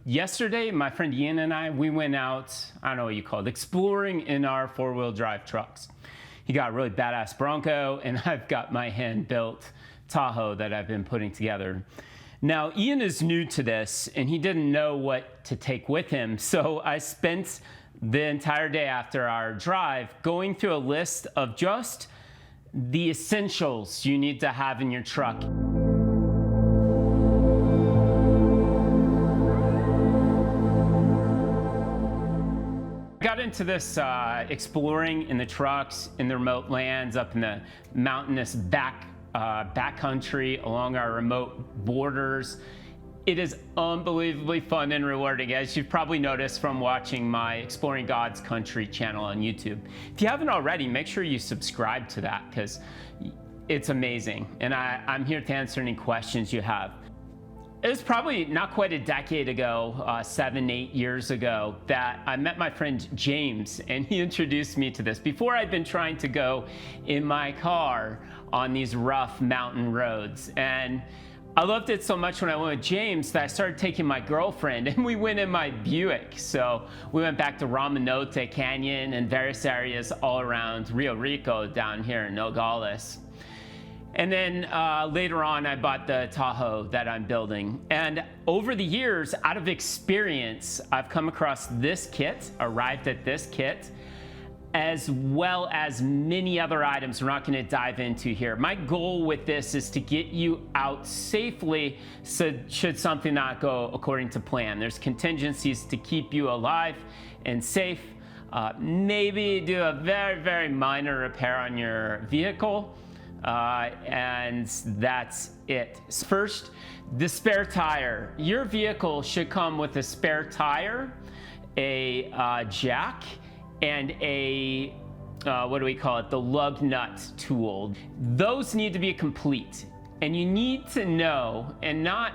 Yesterday, my friend Ian and we went out, I don't know what you call it, exploring in our four-wheel drive trucks. He got a really badass Bronco, and I've got my hand-built Tahoe that I've been putting together. Now, Ian is new to this, and he didn't know what to take with him, so I spent the entire day after our drive going through a list of just the essentials you need to have in your truck. Got into this exploring in the trucks, in the remote lands, up in the mountainous backcountry, along our remote borders. It is unbelievably fun and rewarding, as you've probably noticed from watching my Exploring God's Country channel on YouTube. If you haven't already, make sure you subscribe to that, because it's amazing. And I'm here to answer any questions you have. It was probably not quite a decade ago, 7, 8 years ago, that I met my friend James, and he introduced me to this. Before, I'd been trying to go in my car on these rough mountain roads, and I loved it so much when I went with James that I started taking my girlfriend, and we went in my Buick. So we went back to Ramanote Canyon and various areas all around Rio Rico down here in Nogales. And then later on, I bought the Tahoe that I'm building. And over the years, out of experience, I've come across this kit, arrived at this kit, as well as many other items we're not going to dive into here. My goal with this is to get you out safely, so should something not go according to plan. There's contingencies to keep you alive and safe. Maybe do a very, very minor repair on your vehicle. And that's it. First, the spare tire. Your vehicle should come with a spare tire, a jack, and a, what do we call it, the lug nut tool. Those need to be complete. And you need to know, and not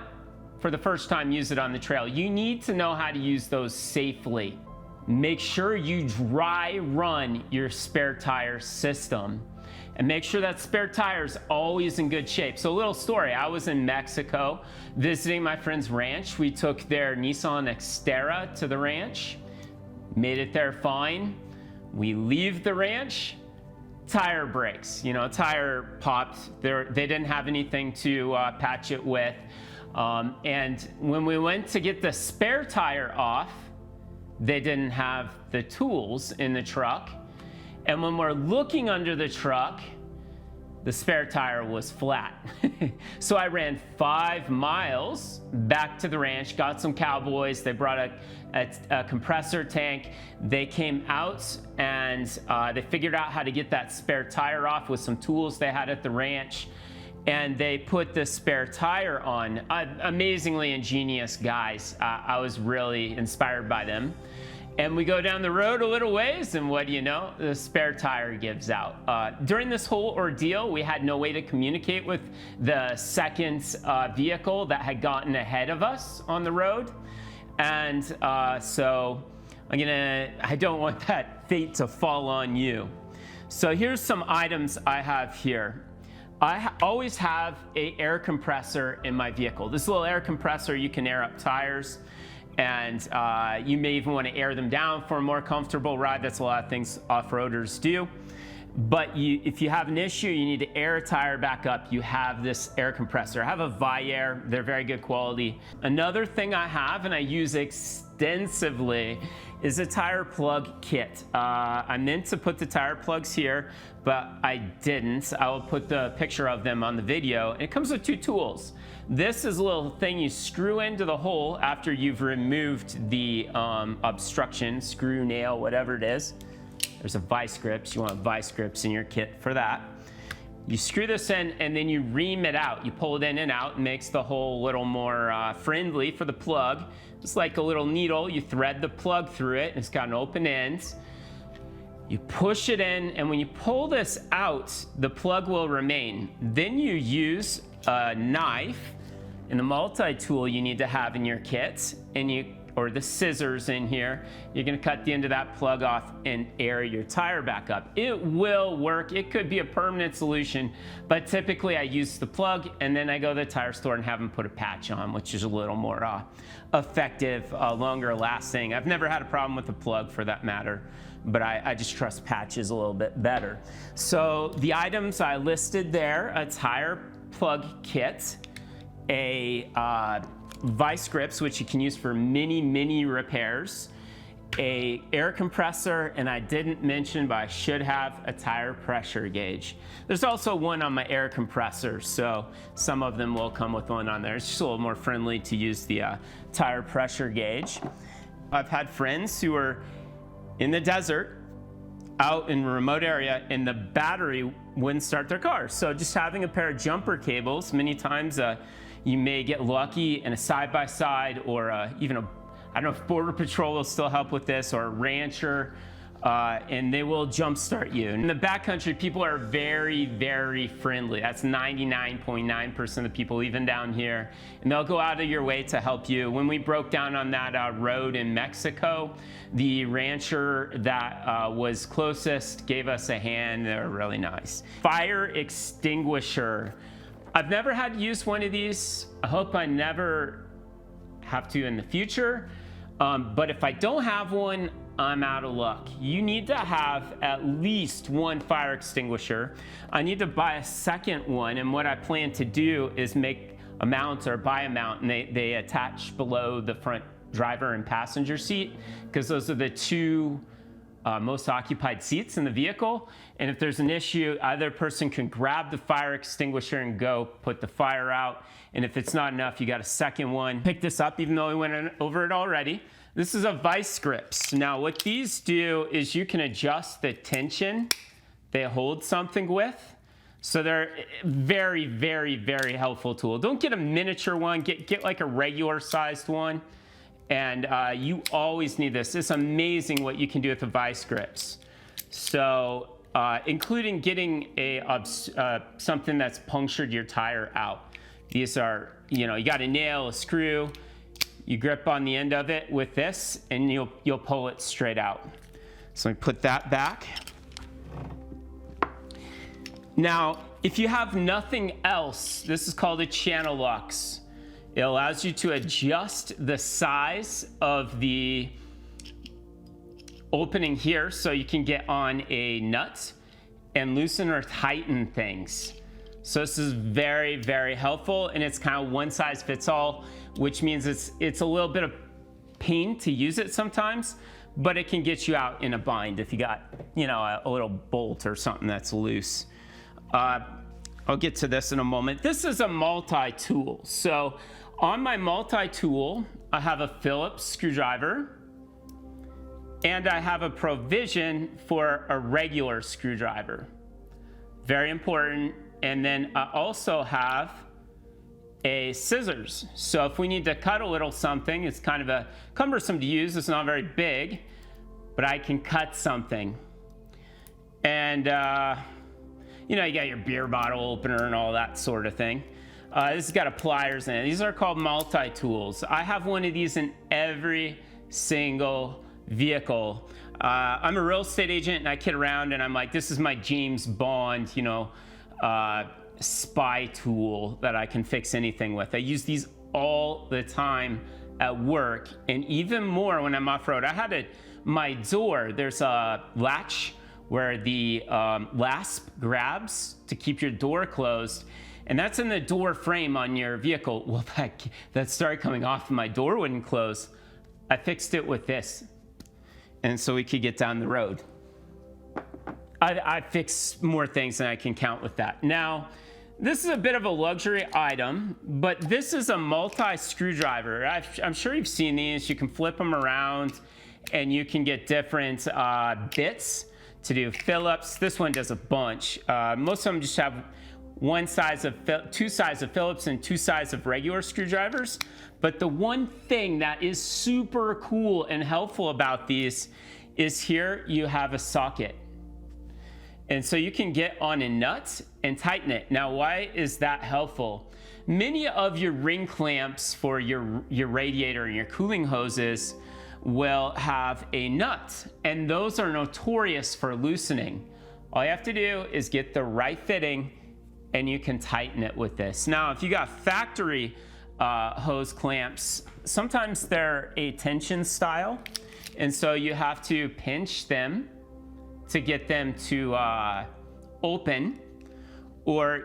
for the first time use it on the trail, you need to know how to use those safely. Make sure you dry run your spare tire system. And make sure that spare tire is always in good shape. So a little story, I was in Mexico visiting my friend's ranch. We took their Nissan Xterra to the ranch, made it there fine. We leave the ranch, tire breaks, tire popped. They didn't have anything to patch it with. And when we went to get the spare tire off, they didn't have the tools in the truck. And when we're looking under the truck, the spare tire was flat. So I ran 5 miles back to the ranch, got some cowboys. They brought a compressor tank. They came out and they figured out how to get that spare tire off with some tools they had at the ranch. And they put the spare tire on. Amazingly ingenious guys. I was really inspired by them. And we go down the road a little ways, and what do you know? The spare tire gives out. During this whole ordeal, we had no way to communicate with the second vehicle that had gotten ahead of us on the road. And so I don't want that fate to fall on you. So here's some items I have here. I always have an air compressor in my vehicle. This little air compressor, you can air up tires. And you may even want to air them down for a more comfortable ride. That's a lot of things off-roaders do. But if you have an issue, you need to air a tire back up, you have this air compressor. I have a Vi-Air, they're very good quality. Another thing I have, and I use extensively, is a tire plug kit. I meant to put the tire plugs here, but I didn't. I will put the picture of them on the video. It comes with 2 tools. This is a little thing you screw into the hole after you've removed the obstruction, screw, nail, whatever it is. There's a vice grips. You want vice grips in your kit for that. You screw this in, and then you ream it out. You pull it in and out. It makes the hole a little more friendly for the plug. Just like a little needle, you thread the plug through it. It's got an open end. You push it in, and when you pull this out, the plug will remain. Then you use a knife and the multi-tool you need to have in your kit, and you or the scissors in here. You're gonna cut the end of that plug off and air your tire back up. It will work. It could be a permanent solution, but typically I use the plug and then I go to the tire store and have them put a patch on, which is a little more effective, longer lasting. I've never had a problem with the plug for that matter, but I just trust patches a little bit better. So the items I listed there: a tire plug kit, a vice grips, which you can use for mini repairs, a air compressor, and I didn't mention, but I should have, a tire pressure gauge. There's also one on my air compressor, so some of them will come with one on there. It's just a little more friendly to use the tire pressure gauge. I've had friends who are in the desert, out in a remote area, and the battery wouldn't start their car. So just having a pair of jumper cables, many times you may get lucky, and a side-by-side, or even a, I don't know if Border Patrol will still help with this, or a rancher, and they will jumpstart you. In the backcountry, people are very friendly. That's 99.9% of the people, even down here. And they'll go out of your way to help you. When we broke down on that road in Mexico, the rancher that was closest gave us a hand. They were really nice. Fire extinguisher. I've never had to use one of these. I hope I never have to in the future. But if I don't have one, I'm out of luck. You need to have at least one fire extinguisher. I need to buy a second one, and what I plan to do is make a mount or buy a mount, and they attach below the front driver and passenger seat, because those are the two most occupied seats in the vehicle. And if there's an issue, either person can grab the fire extinguisher and go put the fire out. And if it's not enough, you got a second one. Pick this up, even though we went over it already. This is a vice grips. Now what these do is you can adjust the tension they hold something with. So they're very helpful tool. Don't get a miniature one, get like a regular sized one. And you always need this. It's amazing what you can do with the vice grips. So including getting something that's punctured your tire out. These are, you got a nail, a screw, you grip on the end of it with this, and you'll pull it straight out. So we put that back. Now, if you have nothing else, this is called a channel locks. It allows you to adjust the size of the opening here so you can get on a nut and loosen or tighten things. So this is very helpful, and it's kind of one size fits all, which means it's a little bit of pain to use it sometimes, but it can get you out in a bind if you got, a little bolt or something that's loose. I'll get to this in a moment. This is a multi-tool. So on my multi-tool, I have a Phillips screwdriver, and I have a provision for a regular screwdriver. Very important. And then I also have a scissors. So if we need to cut a little something, it's kind of cumbersome to use. It's not very big, but I can cut something. And you got your beer bottle opener and all that sort of thing. This has got a pliers in it. These are called multi-tools. I have one of these in every single vehicle. I'm a real estate agent, and I kid around, and I'm like, this is my James Bond, spy tool that I can fix anything with. I use these all the time at work, and even more when I'm off-road. I had my door, there's a latch where the lasp grabs to keep your door closed, and that's in the door frame on your vehicle. Well, that started coming off and my door wouldn't close. I fixed it with this, and so we could get down the road. I fix more things than I can count with that. Now, this is a bit of a luxury item, but this is a multi-screwdriver. I'm sure you've seen these. You can flip them around, and you can get different bits to do Phillips. This one does a bunch. Most of them just have two sides of Phillips and two sides of regular screwdrivers. But the one thing that is super cool and helpful about these is here you have a socket. And so you can get on a nut and tighten it. Now, why is that helpful? Many of your ring clamps for your radiator and your cooling hoses will have a nut, and those are notorious for loosening. All you have to do is get the right fitting and you can tighten it with this. Now, if you got factory hose clamps, sometimes they're a tension style, and so you have to pinch them to get them to open, or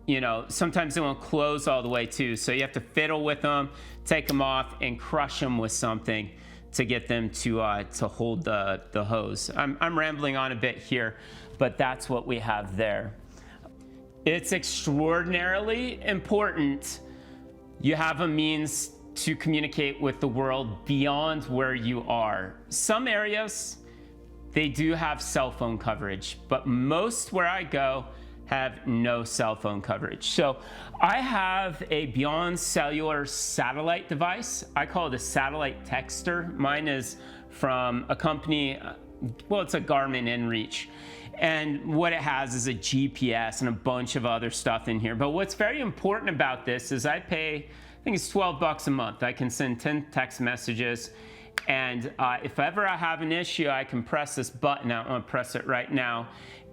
you know, sometimes they won't close all the way too, so you have to fiddle with them, take them off, and crush them with something to get them to hold the hose. I'm rambling on a bit here, but that's what we have there. It's extraordinarily important you have a means to communicate with the world beyond where you are. Some areas, they do have cell phone coverage, but most where I go have no cell phone coverage. So I have a Beyond Cellular satellite device. I call it a satellite texter. Mine is from a company, well, it's a Garmin InReach. And what it has is a GPS and a bunch of other stuff in here. But what's very important about this is I pay, I think it's $12 a month. I can send 10 text messages. And if ever I have an issue, I can press this button. I'm gonna press it right now.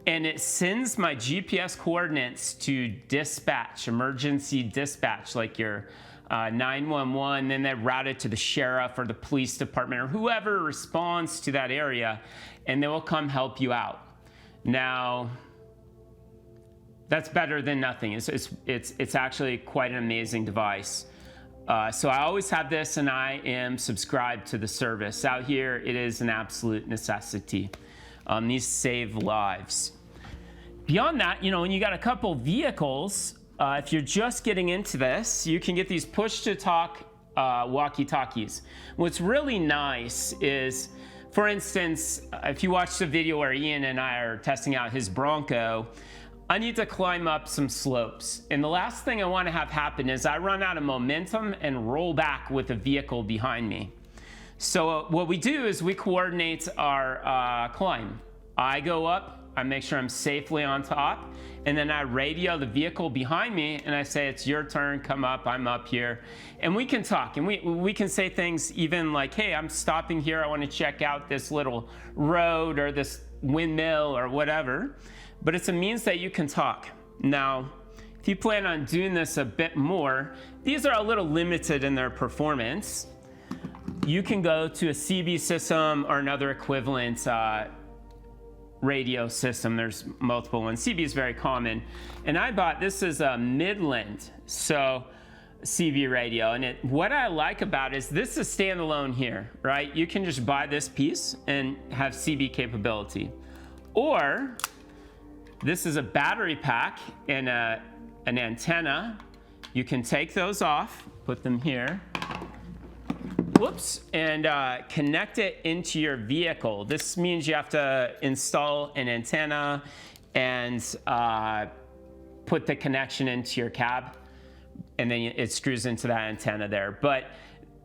And it sends my GPS coordinates to dispatch, emergency dispatch, like your 911, then they route it to the sheriff or the police department or whoever responds to that area, and they will come help you out. Now, that's better than nothing. It's actually quite an amazing device. So I always have this, and I am subscribed to the service. Out here, it is an absolute necessity. These save lives. Beyond that, you know, when you got a couple vehicles, if you're just getting into this, you can get these push-to-talk walkie-talkies. What's really nice is, for instance, if you watch the video where Ian and I are testing out his Bronco, I need to climb up some slopes. And the last thing I want to have happen is I run out of momentum and roll back with a vehicle behind me. So what we do is we coordinate our climb. I go up, I make sure I'm safely on top, and then I radio the vehicle behind me and I say, it's your turn, come up, I'm up here. And we can talk, and we can say things even like, hey, I'm stopping here, I want to check out this little road or this windmill or whatever. But it's a means that you can talk. Now, if you plan on doing this a bit more, these are a little limited in their performance. You can go to a CB system or another equivalent radio system. There's multiple ones. CB is very common. And I bought, this is a Midland, so CB radio. And what I like about it is this is standalone here, right? You can just buy this piece and have CB capability. Or this is a battery pack and an antenna. You can take those off, put them here, whoops, and connect it into your vehicle. This means you have to install an antenna and put the connection into your cab, and then it screws into that antenna there. But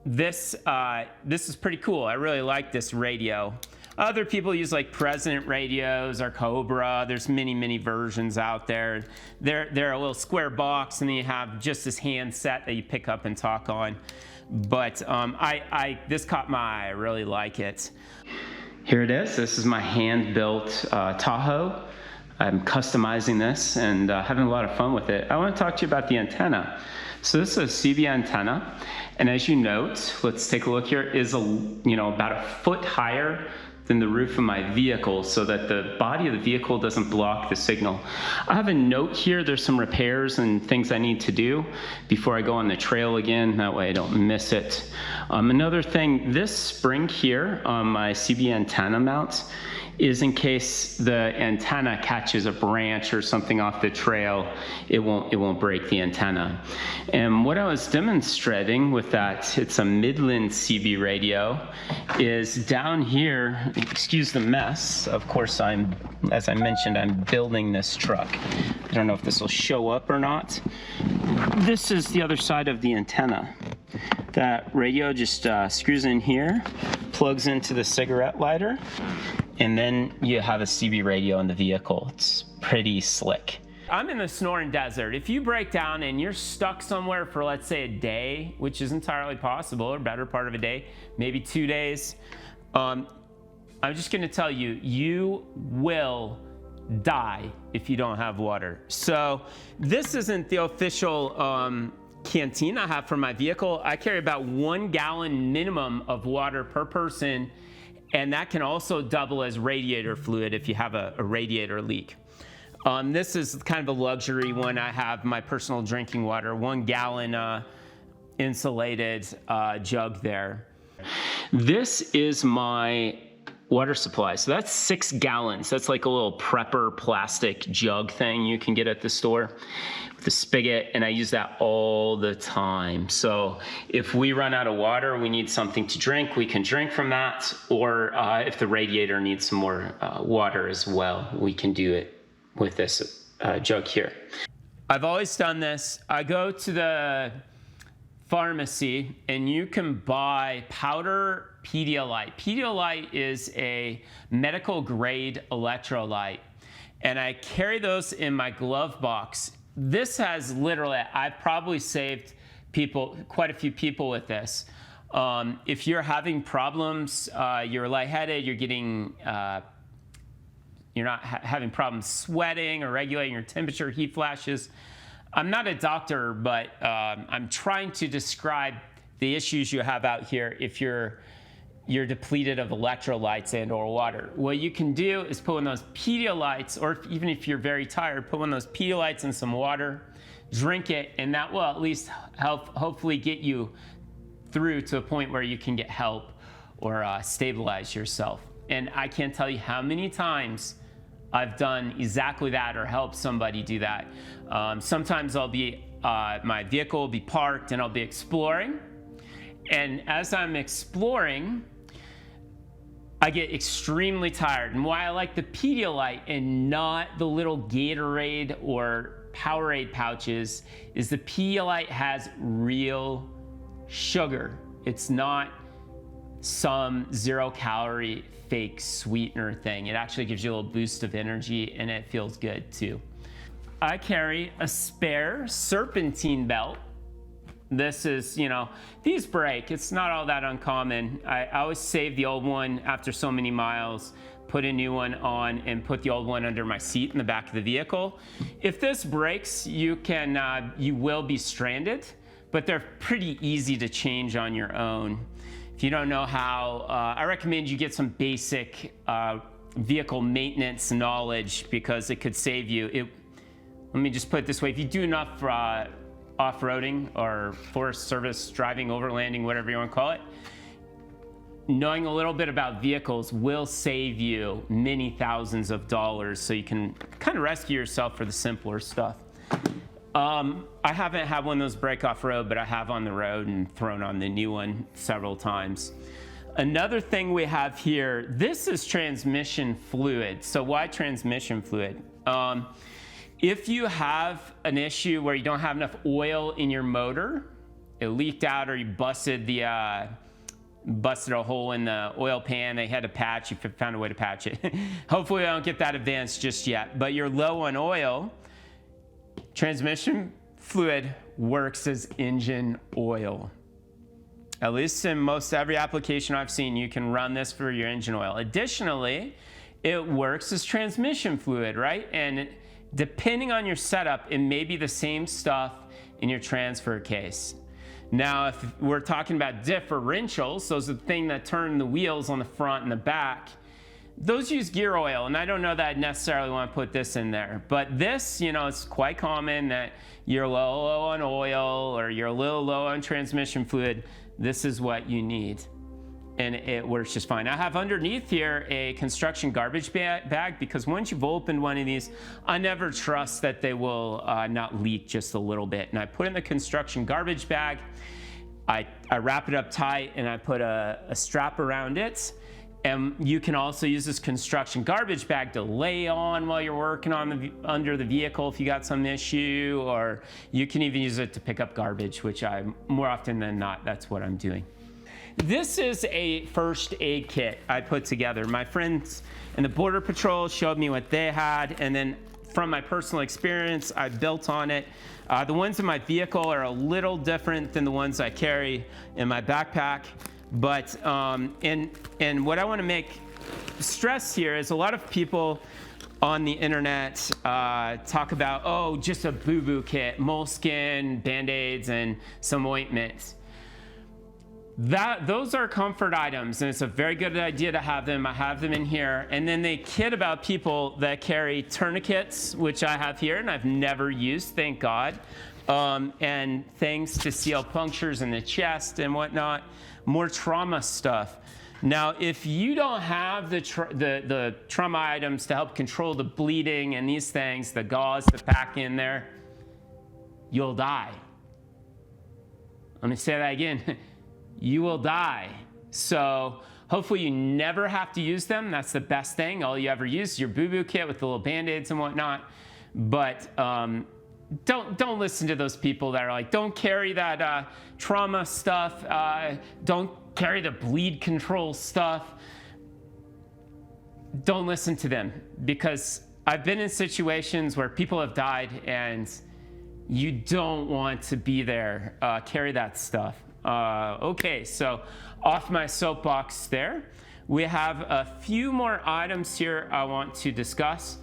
this is pretty cool. I really like this radio. Other people use like President radios or Cobra. There's many versions out there. They're a little square box, and then you have just this handset that you pick up and talk on. But this caught my eye. I really like it. Here it is. This is my hand-built Tahoe. I'm customizing this and having a lot of fun with it. I want to talk to you about the antenna. So this is a CB antenna, and as you note, let's take a look here, is about a foot higher than the roof of my vehicle so that the body of the vehicle doesn't block the signal. I have a note here. There's some repairs and things I need to do before I go on the trail again. That way I don't miss it. Another thing, this spring here on my CB antenna mount is in case the antenna catches a branch or something off the trail, it won't break the antenna. And what I was demonstrating with that, it's a Midland CB radio, is down here, excuse the mess, of course as I mentioned, I'm building this truck. I don't know if this will show up or not. This is the other side of the antenna. That radio just screws in here, plugs into the cigarette lighter, and then you have a CB radio in the vehicle. It's pretty slick. I'm in the Sonoran Desert. If you break down and you're stuck somewhere for, let's say, a day, which is entirely possible, or better part of a day, maybe 2 days, I'm just gonna tell you, you will die if you don't have water. So this isn't the official canteen I have for my vehicle. I carry about 1 gallon minimum of water per person, and that can also double as radiator fluid if you have a radiator leak. This is kind of a luxury one. I have my personal drinking water, 1 gallon insulated jug there. This is my water supply. So that's 6 gallons. That's like a little prepper plastic jug thing you can get at the store with a spigot, and I use that all the time. So if we run out of water, we need something to drink, we can drink from that, or if the radiator needs some more water as well, we can do it with this jug here. I've always done this. I go to the pharmacy and you can buy powder Pedialyte. Pedialyte is a medical grade electrolyte, and I carry those in my glove box. This has literally, I've probably saved people, quite a few people with this. If you're having problems, you're lightheaded, you're getting, you're not having problems sweating or regulating your temperature, heat flashes. I'm not a doctor, but I'm trying to describe the issues you have out here if you're depleted of electrolytes and or water. What you can do is put one of those Pedialytes, or even if you're very tired, put one of those Pedialytes in some water, drink it, and that will at least help hopefully get you through to a point where you can get help or stabilize yourself. And I can't tell you how many times I've done exactly that or helped somebody do that. Sometimes I'll be, my vehicle will be parked and I'll be exploring. And as I'm exploring, I get extremely tired. And why I like the Pedialyte and not the little Gatorade or Powerade pouches is the Pedialyte has real sugar. It's not some 0-calorie fake sweetener thing. It actually gives you a little boost of energy, and it feels good too. I carry a spare serpentine belt. This is, you know, these break. It's not all that uncommon. I always save the old one after so many miles, put a new one on, and put the old one under my seat in the back of the vehicle. If this breaks, you will be stranded, but they're pretty easy to change on your own. If you don't know how, I recommend you get some basic vehicle maintenance knowledge, because it could save you. Let me just put it this way. If you do enough off-roading or Forest Service driving, overlanding, whatever you want to call it, knowing a little bit about vehicles will save you many thousands of dollars, so you can kind of rescue yourself for the simpler stuff. I haven't had one of those break off-road, but I have on the road and thrown on the new one several times. Another thing we have here, this is transmission fluid. So why transmission fluid? If you have an issue where you don't have enough oil in your motor, it leaked out, or you busted a hole in the oil pan, they had to patch, you found a way to patch it. Hopefully I don't get that advanced just yet, but you're low on oil, transmission fluid works as engine oil. At least in most every application I've seen, you can run this for your engine oil. Additionally, it works as transmission fluid, right? And depending on your setup, it may be the same stuff in your transfer case. Now, if we're talking about differentials, those are the thing that turn the wheels on the front and the back, those use gear oil, and I don't know that I necessarily want to put this in there. But this, you know, it's quite common that you're low on oil or you're a little low on transmission fluid. This is what you need, and it works just fine. I have underneath here a construction garbage bag, because once you've opened one of these, I never trust that they will not leak just a little bit. And I put in the construction garbage bag, I wrap it up tight, and I put a strap around it. And you can also use this construction garbage bag to lay on while you're working on under the vehicle if you got some issue, or you can even use it to pick up garbage, which more often than not, that's what I'm doing. This is a first aid kit I put together. My friends in the Border Patrol showed me what they had, and then from my personal experience. I built on it. The ones in my vehicle are a little different than the ones I carry in my backpack. But, and what I want to make stress here is a lot of people on the internet talk about, oh, just a boo-boo kit, moleskin, Band-Aids, and some ointment. Those are comfort items, and it's a very good idea to have them. I have them in here. And then they kid about people that carry tourniquets, which I have here, and I've never used, thank God, and things to seal punctures in the chest and whatnot, more trauma stuff. Now, if you don't have the trauma items to help control the bleeding and these things, the gauze to pack in there, you'll die. Let me say that again. You will die. So hopefully you never have to use them. That's the best thing. All you ever use is your boo-boo kit with the little Band-Aids and whatnot. But don't listen to those people that are like, don't carry that trauma stuff. Don't carry the bleed control stuff. Don't listen to them, because I've been in situations where people have died and you don't want to be there. Carry that stuff. Okay, so off my soapbox there. We have a few more items here I want to discuss.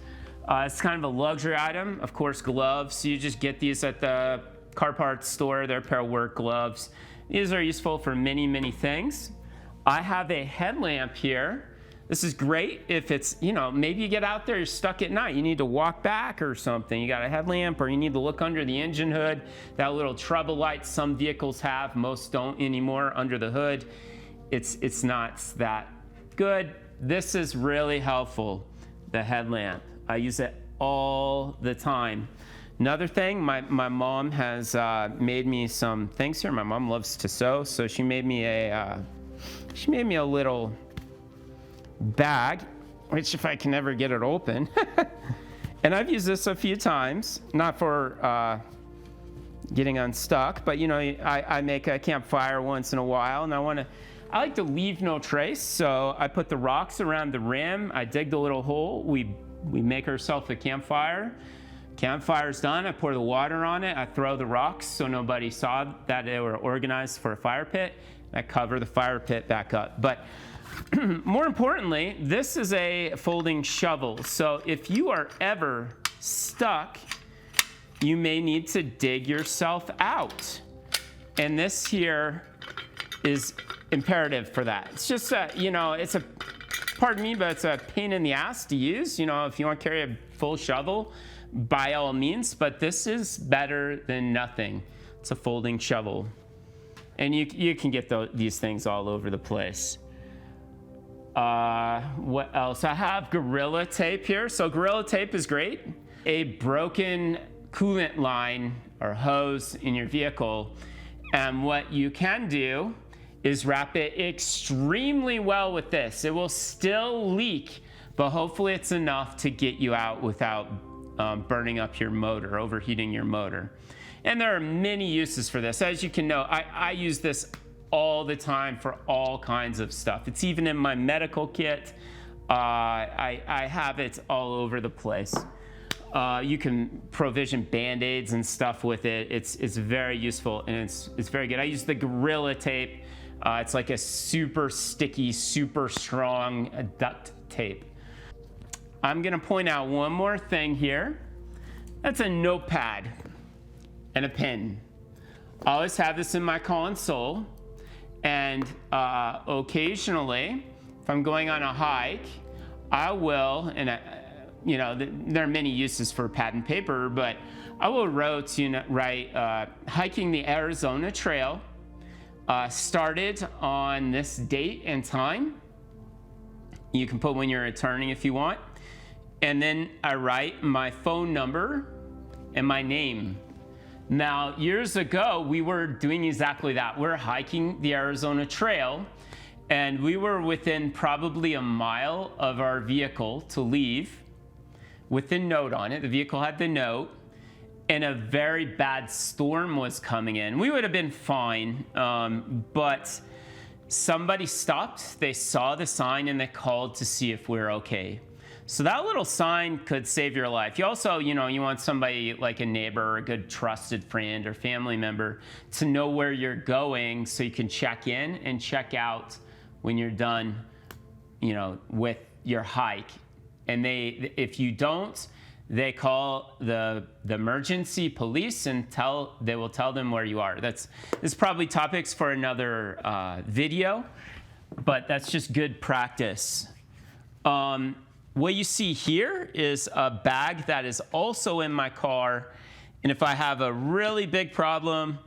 It's kind of a luxury item. Of course, gloves. You just get these at the car parts store. They're a pair of work gloves. These are useful for many, many things. I have a headlamp here. This is great if it's, maybe you get out there, you're stuck at night, you need to walk back or something. You got a headlamp, or you need to look under the engine hood. That little trouble light some vehicles have, most don't anymore under the hood. It's not that good. This is really helpful, the headlamp. I use it all the time. Another thing, my mom has made me some things here. My mom loves to sew, so she made me a little bag, which if I can ever get it open. And I've used this a few times, not for getting unstuck, but I make a campfire once in a while, and I like to leave no trace, so I put the rocks around the rim. I dig the little hole. We make ourselves a campfire. Campfire's done. I pour the water on it. I throw the rocks so nobody saw that they were organized for a fire pit. I cover the fire pit back up. But more importantly, this is a folding shovel. So if you are ever stuck, you may need to dig yourself out. And this here is imperative for that. It's just it's a, pardon me, but it's a pain in the ass to use. If you want to carry a full shovel, by all means, but this is better than nothing. It's a folding shovel. And you can get these things all over the place. What else? I have Gorilla Tape here. So Gorilla Tape is great. A broken coolant line or hose in your vehicle. And what you can do is wrap it extremely well with this. It will still leak, but hopefully it's enough to get you out without burning up your motor, overheating your motor. And there are many uses for this. As you can know, I use this all the time for all kinds of stuff. It's even in my medical kit. I have it all over the place. You can provision Band-Aids and stuff with it. It's very useful, and it's very good. I use the Gorilla Tape. It's like a super sticky, super strong duct tape. I'm gonna point out one more thing here. That's a notepad and a pen. I always have this in my console, and occasionally, if I'm going on a hike, I will, and there are many uses for pad and paper, but I will write hiking the Arizona Trail, started on this date and time. You can put when you're returning if you want. And then I write my phone number and my name. Now, years ago, we were doing exactly that. We're hiking the Arizona Trail, and we were within probably a mile of our vehicle to leave with the note on it. The vehicle had the note, and a very bad storm was coming in. We would have been fine, but somebody stopped. They saw the sign, and they called to see if we're okay. So that little sign could save your life. You also, you want somebody like a neighbor or a good trusted friend or family member to know where you're going so you can check in and check out when you're done, with your hike. And if you don't, they call the emergency police and they will tell them where you are. This is probably topics for another video, but that's just good practice. What you see here is a bag that is also in my car. And if I have a really big problem,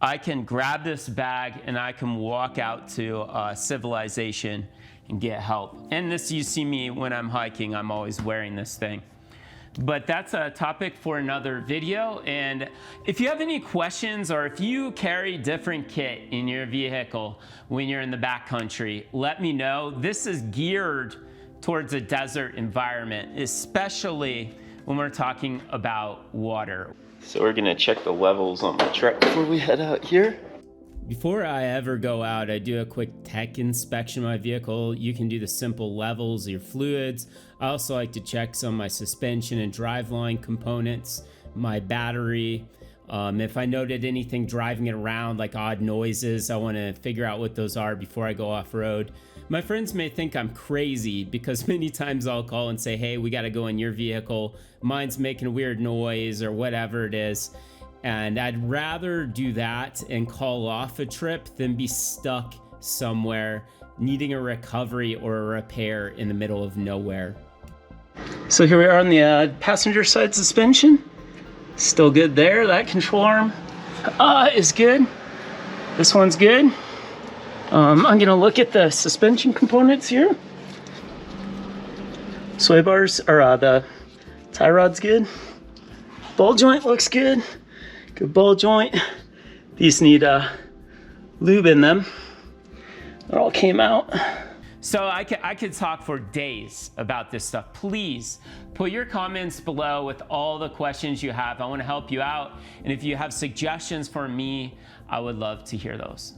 I can grab this bag and I can walk out to civilization and get help. And you see me when I'm hiking, I'm always wearing this thing. But that's a topic for another video. And if you have any questions or if you carry different kit in your vehicle when you're in the backcountry, let me know. This is geared towards a desert environment, especially when we're talking about water. So we're gonna check the levels on my truck before we head out here. Before I ever go out, I do a quick tech inspection of my vehicle. You can do the simple levels of your fluids. I also like to check some of my suspension and driveline components, my battery. If I noted anything driving it around, like odd noises, I want to figure out what those are before I go off-road. My friends may think I'm crazy because many times I'll call and say, hey, we got to go in your vehicle. Mine's making a weird noise or whatever it is. And I'd rather do that and call off a trip than be stuck somewhere needing a recovery or a repair in the middle of nowhere. So here we are on the passenger side suspension. Still good there. That control arm is good. This one's good. I'm gonna look at the suspension components here. Sway bars, or the tie rod's good. Ball joint looks good. Good ball joint. These need lube in them. It all came out. So I could talk for days about this stuff. Please put your comments below with all the questions you have. I want to help you out. And if you have suggestions for me, I would love to hear those.